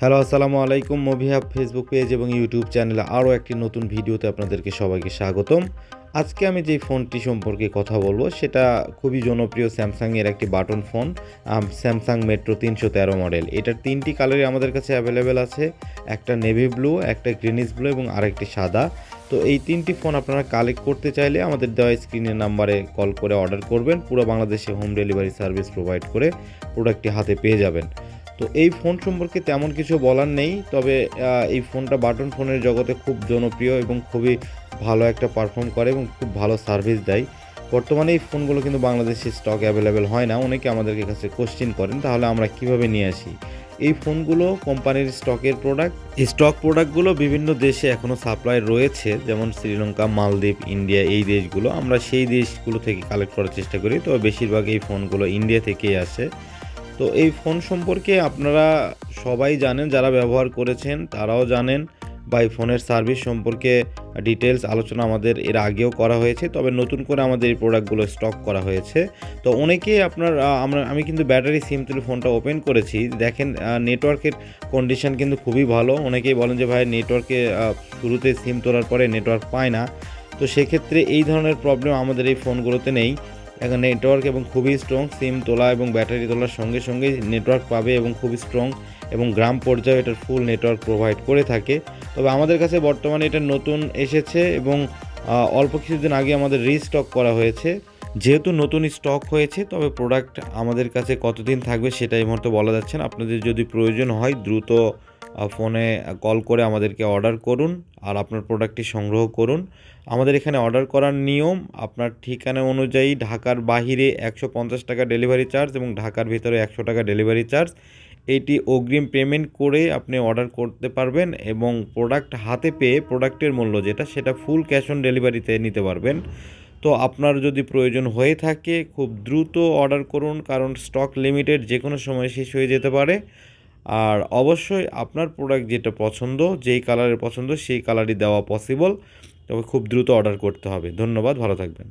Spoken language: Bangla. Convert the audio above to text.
হ্যালো, আসসালামু আলাইকুম। মুভি হাব ফেসবুক পেজ এবং ইউটিউব চ্যানেলে আরও একটি নতুন ভিডিওতে আপনাদেরকে সবাইকে স্বাগতম। আজকে আমি যেই ফোনটি সম্পর্কে কথা বলবো সেটা খুবই জনপ্রিয় স্যামসাংয়ের একটি button phone, Samsung metro 313 model. এটার 3টি কালারই আমাদের কাছে অ্যাভেলেবেল আছে, একটা নেভি ব্লু, একটা গ্রিনিশ ব্লু এবং আরেকটি সাদা। তো এই 3টি ফোন আপনারা কালেক্ট করতে চাইলে আমাদের দেওয়া স্ক্রিনের নাম্বারে কল করে অর্ডার করবেন। পুরো বাংলাদেশে হোম ডেলিভারি সার্ভিস প্রোভাইড করে প্রোডাক্টটি হাতে পেয়ে যাবেন। তো এই ফোন সম্পর্কে তেমন কিছু বলার নেই, তবে এই ফোনটা বাটন ফোনের জগতে খুব জনপ্রিয় এবং খুবই ভালো একটা পারফর্ম করে এবং খুব ভালো সার্ভিস দেয়। বর্তমানে এই ফোনগুলো কিন্তু বাংলাদেশে স্টক অ্যাভেলেবেল হয় না। অনেকে আমাদের কাছে কোশ্চেন করেন তাহলে আমরা কিভাবে নিয়ে আসি। এই ফোনগুলো কোম্পানির স্টকের প্রোডাক্ট। এই স্টক প্রোডাক্টগুলো বিভিন্ন দেশে এখনও সাপ্লাই রয়েছে, যেমন শ্রীলঙ্কা, মালদ্বীপ, ইন্ডিয়া, এই দেশগুলো। আমরা সেই দেশগুলো থেকে কালেক্ট করার চেষ্টা করি, তবে বেশিরভাগ এই ফোনগুলো ইন্ডিয়া থেকেই আসে। তো এই ফোন সম্পর্কে আপনারা সবাই জানেন, যারা ব্যবহার করেছেন তারাও জানেন, বা এই ফোনের সার্ভিস সম্পর্কে ডিটেলস আলোচনা আমাদের এর আগেও করা হয়েছে, তবে নতুন করে আমাদের এই প্রোডাক্টগুলো স্টক করা হয়েছে। তো অনেকেই আমি কিন্তু ব্যাটারি সিম তুলে ফোনটা ওপেন করেছি, দেখেন নেটওয়ার্কের কন্ডিশন কিন্তু খুবই ভালো। অনেকেই বলেন যে ভাই নেটওয়ার্কে শুরুতে সিম তোলার পরে নেটওয়ার্ক পায় না। তো সেক্ষেত্রে এই ধরনের প্রবলেম আমাদের এই ফোনগুলোতে নেই। এখন নেটওয়ার্ক এবং খুবই স্ট্রং, সিম তোলা এবং ব্যাটারি তোলার সঙ্গে সঙ্গে নেটওয়ার্ক পাবে এবং খুবই স্ট্রং, এবং গ্রাম পর্যায়ে এটার ফুল নেটওয়ার্ক প্রোভাইড করে থাকে। তবে আমাদের কাছে বর্তমানে এটা নতুন এসেছে এবং অল্প কিছুদিন আগে আমাদের রিস্টক করা হয়েছে। যেহেতু নতুন স্টক হয়েছে, তবে প্রোডাক্ট আমাদের কাছে কতদিন থাকবে সেটা এই মুহূর্তে বলা যাচ্ছে না। আপনাদের যদি প্রয়োজন হয় দ্রুত ফোনে কল করে আমাদেরকে অর্ডার করুন আর আপনার প্রোডাক্টটি সংগ্রহ করুন। আমাদের এখানে অর্ডার করার নিয়ম, আপনার ঠিকানা অনুযায়ী ঢাকার বাহিরে 150 টাকা ডেলিভারি চার্জ এবং ঢাকার ভিতরে 100 টাকা ডেলিভারি চার্জ। এইটি অগ্রিম পেমেন্ট করে আপনি অর্ডার করতে পারবেন এবং প্রোডাক্ট হাতে পেয়ে প্রোডাক্টের মূল্য যেটা সেটা ফুল ক্যাশ অন ডেলিভারিতে নিতে পারবেন। তো আপনার যদি প্রয়োজন হয়ে থাকে খুব দ্রুত অর্ডার করুন, কারণ স্টক লিমিটেড, যে কোনো সময় শেষ হয়ে যেতে পারে। আর অবশ্যই আপনার প্রোডাক্ট যেটা পছন্দ, যেই কালারের পছন্দ সেই কালারই দেওয়া পসিবল, তবে খুব দ্রুত অর্ডার করতে হবে। ধন্যবাদ, ভালো থাকবেন।